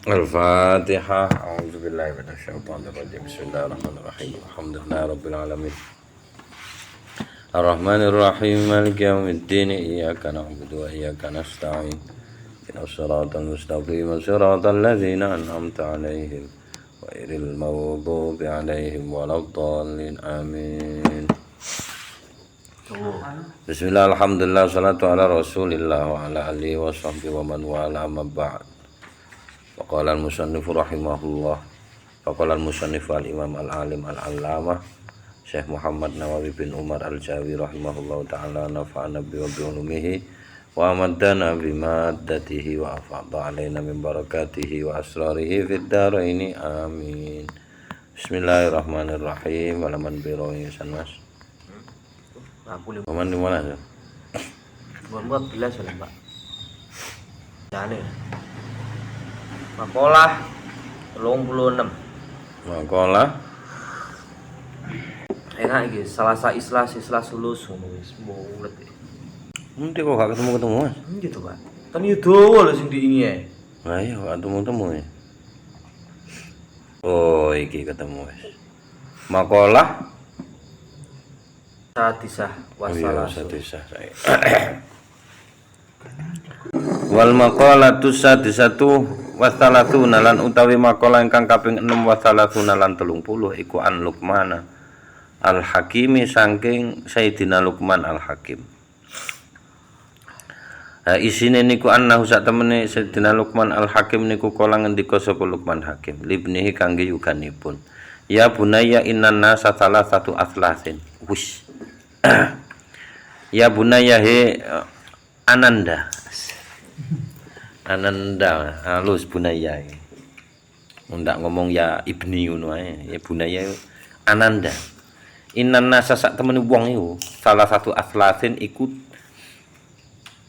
Al-Fatihah. A'udzubillahi minasyaitonir rajim. Bismillahirrahmanirrahim. Alhamdulillahi rabbil alamin. Ar-Rahmanir Rahim. Maliki yaumiddin. Iyyaka na'budu wa iyyaka nasta'in. Ihdinas siratal mustaqim. Siratal ladzina an'amta 'alaihim ghairil maghdubi 'alaihim waladdallin. Amin. Bismillah, alhamdulillah, salatu ala rasulillah wa ala alihi wa sahbihi wa man wala amma ba'd. Faqala al-musannifu rahimahullah. Faqala al-musannifu al-imam al-alim al-allamah Syekh Muhammad Nawawi bin Umar al-Jawi rahimahullah ta'ala nafa'ana bi ulumihi wa amaddana bi maddatihi wa afadha alaina min barakatihi wa asrarihi fid dharaini amin. Bismillahirrahmanirrahim. Halaman biro insan mas. Paman di mana ya? Buat bilas oleh Mbak. Jane. Makalah 36. Makalah enak iki, Selasa Islas lulus ngono wis mulet. Nanti kok gak ketemu mas? Gitu, Pak. Kan yo dawa lho sing diingi. Nah iya gak ketemu ya. Oh iki ketemu wis. Makalah Sadisah wassalam. sadisah saya. Wal maqalatu sadisatu wasalatuna lan utawi maqalah ingkang kaping 6 wasalatuna lan 30 iku an Luqman al-Hakimi saking Sayyidina Luqman al-Hakim. Isine niku annahu sak temene Sayyidina Luqman al-Hakim niku kala ngendika sapa Luqman Hakim libnihi kangge yuganipun. Ya bunayya innan nasa salasatu aslasin. Wush. Ya bunayya he Ananda halus bunayya. Ndak ngomong ya ibni ngono ae. Ya bunayya Ananda. Innan nasa sak temene wong iku salah satu aslasin iku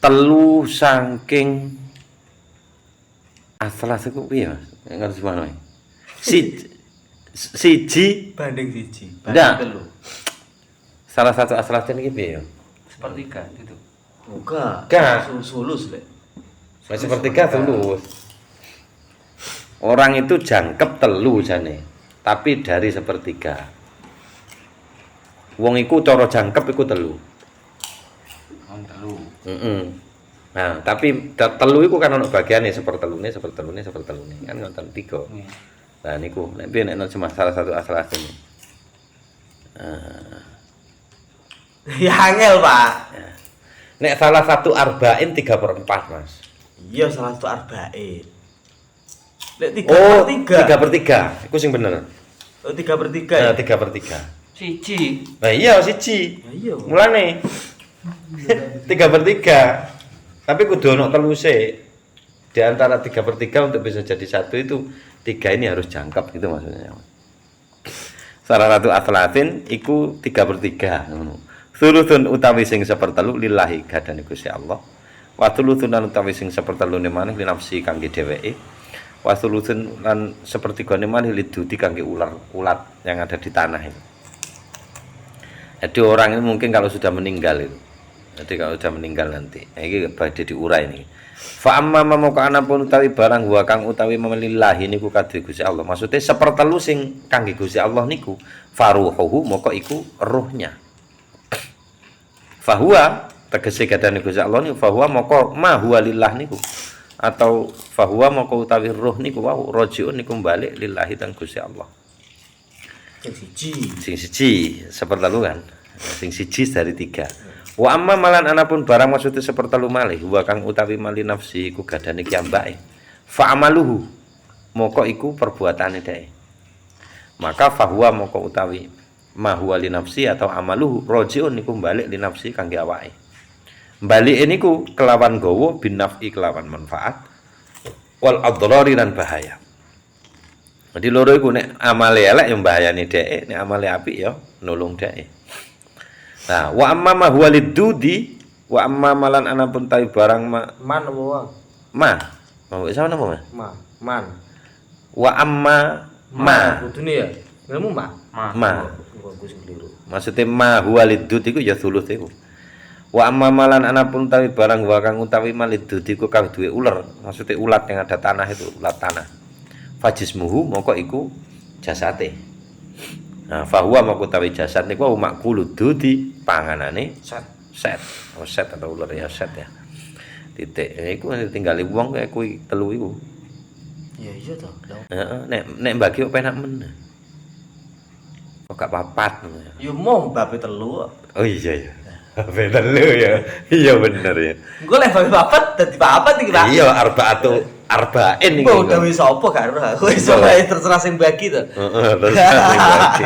telu saking aslas iku piye Mas? Ngerti mana? Siji Banding siji. Ndak. Telu. Salah satu aslasin iki piye ya? Sepertiga gitu. Buka. Sulus lek. Sepertiga tulus. Orang itu jangkep telu jane, tapi dari sepertiga. Wong iku cara jangkep iku telu. Telu. Nah, tapi telu iku kan ono bagiane sepertelune kan ngoten 3. Nah niku nek piye nek cuma salah satu aslasin. Ya angel, Pak. Ya. Nek salah satu arba'in 3/4, Mas. Iya, salah satu arba'in. Lek 3/3. Iku sing bener. Oh, 3/3 ya? 3/3. Siji. Nah iya siji. Ya iya. Mulane 3/3. Tapi kudu ono telu sik. Di antara 3/3 untuk bisa jadi satu itu 3 ini harus jangkep gitu maksudnya. Salah satu aslatin iku 3/3 ngono. Thuluthun utawi sing sepertelu lillahi gadane Gusti Allah. Wa thuluthun lan utawi sing sepertelune maneh li nafsi kangge dheweke. Wa thuluthun lan sepertigane maneh liduti kangge ulat yang ada di tanah itu. Jadi orang ini mungkin kalau sudah meninggal itu. Jadi kalau sudah meninggal nanti, ini badhe diurai nih. Fa amma mamaka anapun utawi barang wa kang utawi melillahi niku kadhe Gusti Allah. Maksudnya sepertelu sing kangge Gusti Allah niku faruhuhu moko iku ruhnya. Fahuwa tegese gadane Gusti Allah niku fahuwa moko ma huwa lillah niku. Atau fahuwa moko utawi ruh niku wau rajiun niku balik lillahi dan Gusti Allah. Sing siji sepertelu kan. Sing siji dari 3. Wa amma malan anapun barang maksudnya sepertelu malih wa kang utawi mali nafsi iku gadane kiambake. Fa amaluhu moko iku perbuatane dhek. Maka fahuwa moko utawi ma huwa li nafsi atau amaluhu rajiun niku balik li nafsi kangge awake. Balike niku kelawan gawa bin naf'i kelawan manfaat wal adhrari lan bahaya. Jadi loro iku nek amale elek ya bahayane dhek, nek amale apik ya nulung dhek. Nah, wa amma ma huwa lidudi wa amma malan anapun tawi barang Man apa wong? Mau sama napa Mas? Man. Wa amma ma. Kudune ya. Ilmu ma. Aku sing keliru. Maksudnya ma huwa lidud iku ya thuluth iku. Wa amma malan anapun tawi barang wa kang utawi malidud iku kang duwe uler, maksudnya ulat yang ada tanah itu, ulat tanah. fajismuhu moko iku jasate. Nah, fahuwa moko tawi jasad niku makulu dudi panganane set atau ular ya set ya. Titik iku tinggali wong kayak kuwi telu iku. Iya toh. Heeh, nek bagi kok penak men. Kok gak papat. Yo mau babe telu. Oh iya ya. Bener lu ya. Iya bener ya. Engko lek babe papat dadi papat iki, Pak. Iya arba'in iki. Kok dawuh sapa gak ora. Kowe iso wae terserah sing bagi to. Heeh, terserah sing bagi.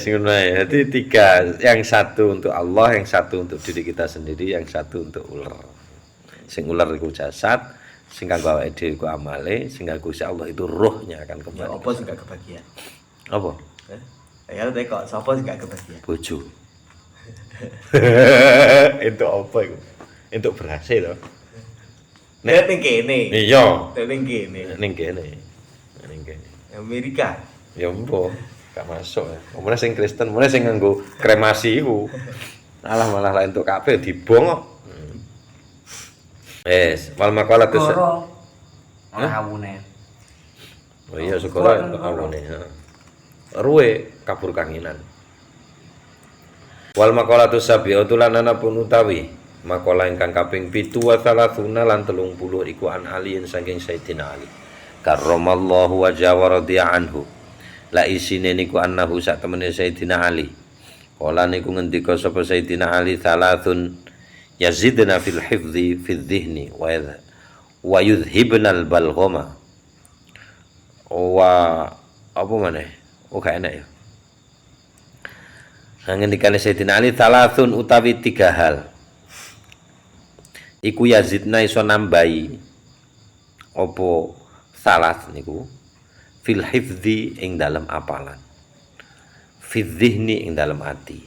Sing ngono ae. Jadi 3, yang satu untuk Allah, yang satu untuk diri kita sendiri, yang satu untuk ular. Sing ular iku jasad, sing kanggo awake dhewe iku amale, sing kanggo Gusti Allah itu ruhnya akan Ya kembali. apa sing gak kebagian? Apa? Ya kok sapa sing gak kebagian? Bojo. Itu apa iku? Untuk berhasil loh. Nek ning kene. Iya. Ning kene. Ning kene. Ning kene. Amerika. Ya empo, gak masuk ya. Omone sing Kristen, omone sing nganggo kremasi iku. Alah malah lain untuk kabeh dibong kok. Wal maqalah tu. Ora awune. Oh iya sekolah untuk awune. Ruwe kabur kanginan. Wal maqalah tu sabiatu lan ana pun utawi maqalah ingkang kaping 7 wa 30 lan 30 iku an aliin saking Sayyidina Ali. Karramallahu wajha wa radiya anhu. La isine niku annahu sak temene Sayyidina Ali. Kala niku ngendika sapa Sayyidina Ali thalathun yazidna fil hifdzi fil dhihni wa yudhibna al balghama. Wa apa maneh? Oh gak enak ya. Ngendikane Sayyidina Ali thalathun utawi 3 hal. Iku yazidna iso nambahi apa salat niku fil hifdzi ing dalam apalan. Fil dhihni ing dalam hati.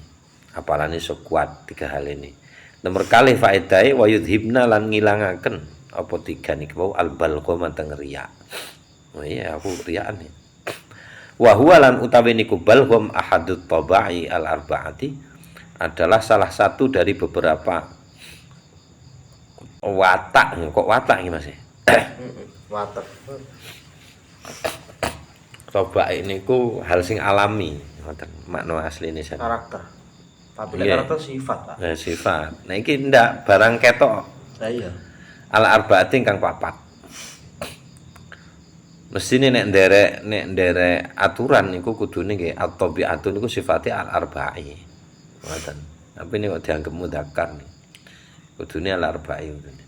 Apalane iso kuat 3 hal ini. Nomor kali faedahe wa yudhibna lan ngilangaken apa 3 niku al balghama teng riya. Oh iya aku riyaan ya. Wa huwa lan utawi niku balgham ahadut tabai al arbaati adalah salah satu dari beberapa watak. Kok watak iki Mas? Watek. Coba niku hal sing alami, ngoten makna asline sen. Karakter. Tapi Iya. karakter sifat, Pak. Nah, sifat. Nah iki ndak barang ketok Lah iya. al arbaati kang papat. Mestine nek nderek aturan niku kudune nggih at-tabi'atu niku sifate al arba'i. Ngoten. Tapi nek kok dianggep mudzakkar kudune al arba'i kudune.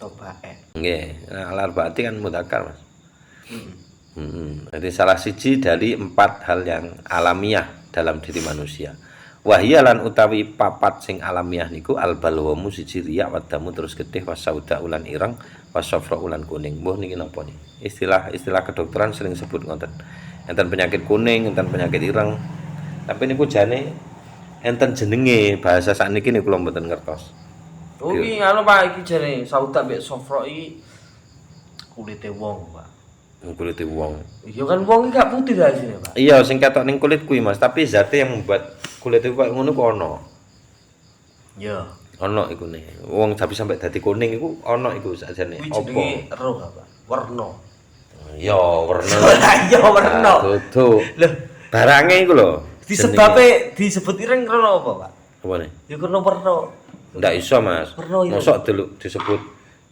Tobae. Nggih, nah, al arbaati kan mudzakkar, Mas. Heeh. Jadi salah siji dari 4 hal yang alamiah dalam diri manusia. Wahyalan utawi papat sing alamiah niku al balwamu siji riya wadamu terus getih wasauda ulan ireng wasafra ulan kuning. Mbuh niki napa nih? Istilah kedokteran sering sebut ngoten. Enten penyakit kuning, enten penyakit ireng. Tapi niku jane enten jenenge bahasa sakniki niku kula mboten ngertos. Oh iki anu Pak iki jane sauda mbek sofro iki kulite wong, Pak. Kulit wong. Iya kan wong iki gak putih ta sini, Pak. Iya sing ketok ning kulit kuwi Mas, tapi zate yang membuat kulit itu kayak ngono ku ono. Iya. Ono iku nih. Wong tapi sampai dadi kuning iku ono iku sakjane. Kuwi Apa? jenenge roh apa? Werna. Ya werna. Iya werna. Dudu. Loh, Barange iku lho. disebabe disebut ireng krana apa, Pak? Apa nih? Ya krana werna. Ndak iso Mas. Werna ireng. Mosok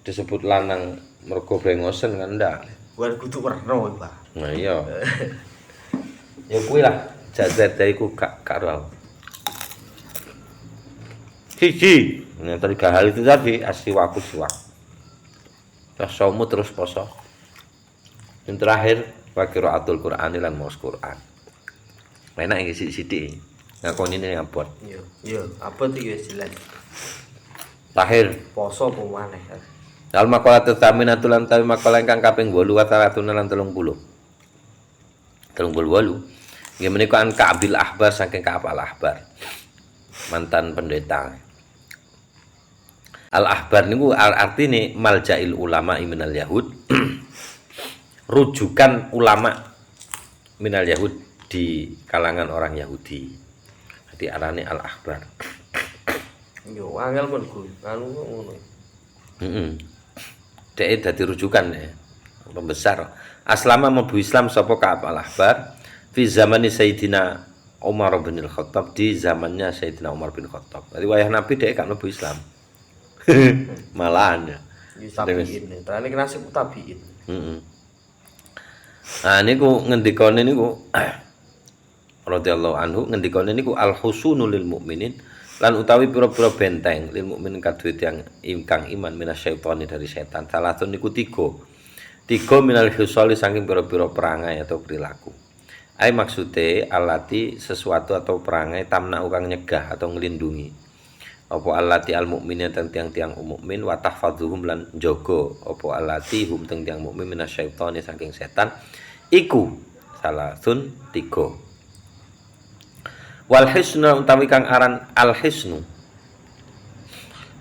disebut lanang mergo brengosen kan ndak. Bukan kudu werna iki, Pak. Nah iya. Ya kuwi lah. Zat-zat iku gak karo. Siji, nah 3 hal itu tadi asiwaku siwak. Somu terus poso. Yang terakhir wa qiraatul Qur'ani lan maos Qur'an. Enak iki sithik. Ngakoni ini abot. Iya, iya, apa iki wis jelas. Terakhir Poso apa maneh. al maqalatu tsaminatul lan tawi maqalah ingkang kaping 8 wa 300 lan 30. 38. Nggih menika an Ka'bil Ahbar saking Ka'ab al Ahbar. Mantan pendeta. Al Ahbar niku artine maljail ulama minal yahud. Rujukan ulama minal yahud di kalangan orang Yahudi. Jadi arane Al Ahbar. Yo angel pun kuwi. Anu ngono. Heeh. Dek dadi rujukan ya. pembesar. Aslama mlebu Islam sapa Ka'ab al-Ahbar fi zamani Sayyidina Umar bin Khattab, di zamannya Sayyidina Umar bin Khattab. Jadi wayah Nabi dhek gak mlebu Islam. Malahan ya. Tabiin. Terane kena nasib tabiin. Heeh. Nah niku ngendikane niku radhiyallahu anhu ngendikane niku al-husunu lil mukminin lan utawi pira-pira benteng lil mukminin kadue tiyang ingkang iman minasyaitani dari setan. Salatun niku tiga. Tiga minal husali saking pira-pira perangai atau perilaku. Ai maksude alati sesuatu atau perangai tamna kang nyegah atau nglindungi. Apa alati al mukminin teng tiang-tiang mukmin wa tahfadzuhum lan jaga apa alati hum teng tiang mukmin minasyaitani saking setan iku salasun tiga. Wal hisnu utawi kang aran al hisnu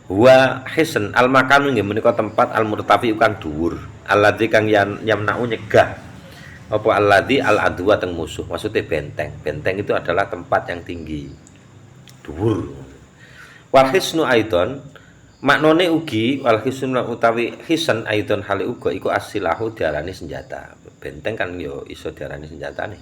wa hisn al makanu nggih menika tempat al murtafi kang dhuwur alladzi kang yamna'u nyegah apa alladzi al adwa teng musuh, maksudnya benteng itu adalah tempat yang tinggi dhuwur. Wal hisnu aidon maknane ugi wal hisnu utawi hisan aidon hale uga iku asilahu diarani senjata. Benteng kan yo iso diarani senjata nih.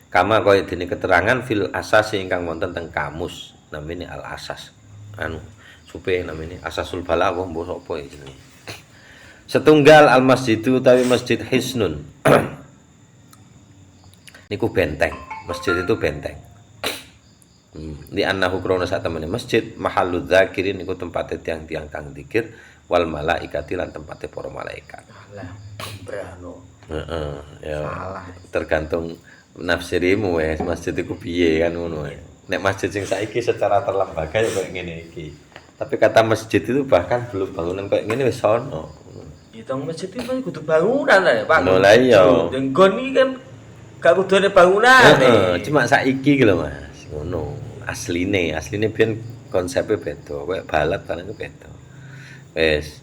Kama kaya dene keterangan fil asas ingkang wonten teng kamus namine al asas. Anu supe namine asasul balagh mbok sapa jenenge. Setunggal al masjidu utawi masjid hisnun. Niku benteng. Masjid itu benteng. Di annahu krana sak temene masjid mahallu dzakirin niku tempate tiang-tiang kang zikir wal malaikati lan tempate para malaikat. Lah, brano. Heeh, ya. Salah. Tergantung nafsirimu wes masjid iku piye kan ngono wae. Nek masjid sing saiki secara terlembaga ya koyo ngene iki. Tapi kata masjid itu bahkan belum bangunan koyo ngene wis ono. Itu masjid itu kan kudu bangunan lah, Pak. Lho lah iya. Denggon iki kan gak kudu ada bangunan. Heeh, cuma saiki iki lho Mas. Ngono. Asline biyen konsepnya beda. Kayak balat kan itu beda. Wes.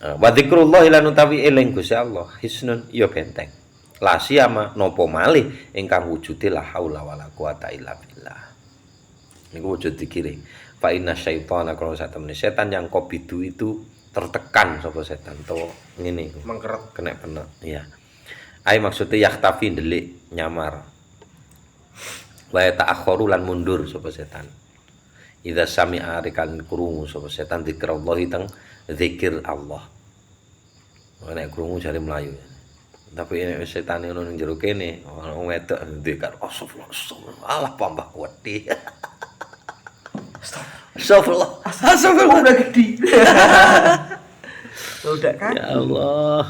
Wa dzikrullah lan utawi eling Gusti Allah, hisnun ya benteng. La siyama napa malih ingkang wujude la haula wala quwata illa billah. Niku wujud dikire. Fa inna syaitana kalau satemene setan yang kobidu itu tertekan sapa setan to ngene iku. Mengkeret Kena bener. Iya. Ai maksudnya yaktafi ndelik nyamar. Wa ta'akharu lan mundur sapa setan. Idza sami'a rikan krungu sapa setan zikrullah teng zikir Allah. Nek krungu jare mlayu. Tapi nek setan ngono ning jero kene, wong wedok ndekar astagfirullah. Allah pambah wedi. Astagfirullah. Astagfirullah udah gede. Udah kan? Ya Allah.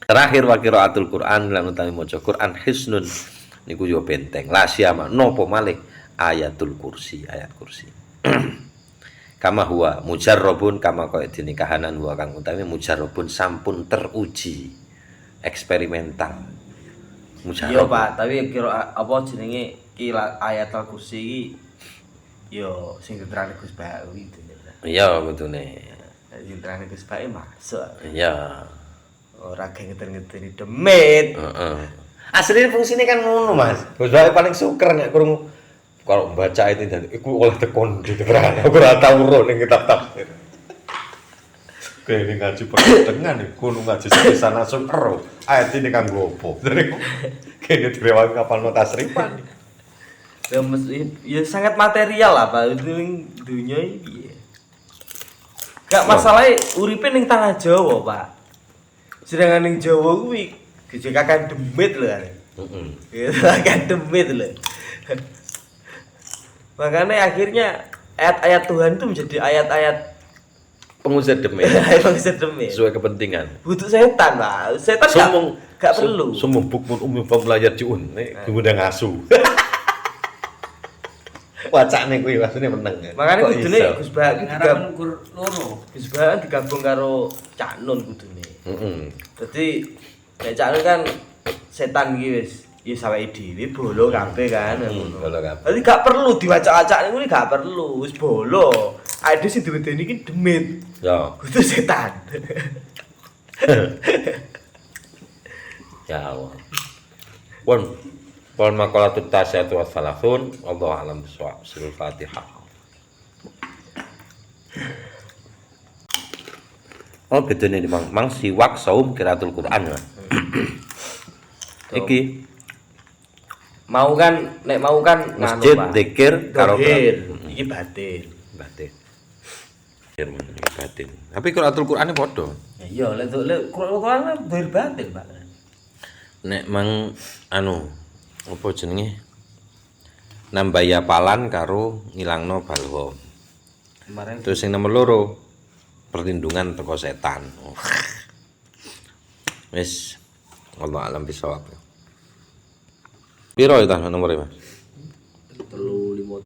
Terakhir wa qiraatul Quran lan utawi maca Quran hisnun niku yo benteng. La siyama napa malih ayatul kursi, ayat kursi. Kama huwa mujarrabun kama kaya dene kahanan huwa kang utawi mujarrabun sampun teruji eksperimental. Iya, Mujarrab. Pak, tapi kira apa jenenge ayatul kursi iki yo sing diterane Gus Bau itu. Iya betune. Sing diterane Gus Bau masuk. Iya. Ora ngeten-ngeten demit. Heeh. Asline fungsine kan ngono, Mas. Gus Bae paling suker nek krungu kalau baca itu dan iku oleh tekon di terang. Aku ora tau ro ning kitab tafsir. Kayak ini ngaji pertengahan nih, kuno ngaji sepisan langsung ero. Ayat ini kan gopo. Dari kayak direwang kapal tasrifan. Ya sangat material lah, Pak. Itu dunia iki. Gak masalahnya uripe ning tanah Jawa, Pak. Sedangkan ning Jawa kuwi gejekan demit lho. Heeh. Ya kan demit lho. Makanya akhirnya ayat-ayat Tuhan itu menjadi ayat-ayat Pengusir demit. pengusir demit. Sesuai kepentingan. Butuh setan, Pak. Setan gak perlu. Sumung bukmun umum pembelajar ciun. Nek kemudian ngasu. Wacane kuwi maksudnya meneng. Makanya Kok kudune iso? Gus Bah Ngarapan ukur loro. Gus Bah digabung karo Cak Nun kudune. Heeh. Dadi nek Cak Nun kan setan iki wis ya saweke dhewe bolo kabeh kan ngono. Bolo kabeh. Dadi gak perlu diwacak-wacak niku gak perlu, wis bolo. Ade sing diwedeni iki demit. Ya. Kudu setan. Ya Allah. Wal maqalatut tasyatu wassalafun wallahu alam bisawab. Surah Fatihah. Oh, bedane mang siwak saum qiraatul Quran. Iki Mau kan masjid Pak. zikir karo Dohir. Iki batin. batin. Iki batin. Tapi qiraatul Qur'ane padha. Ya iya, lek Quran dohir batin, Pak. Nek mang anu apa jenenge? Nambah yapalan karo ngilangno balwa. Kemarin Terus yang nomor loro perlindungan teko setan. Wis Allah alam bisawab. Piro itu nomornya, Mas?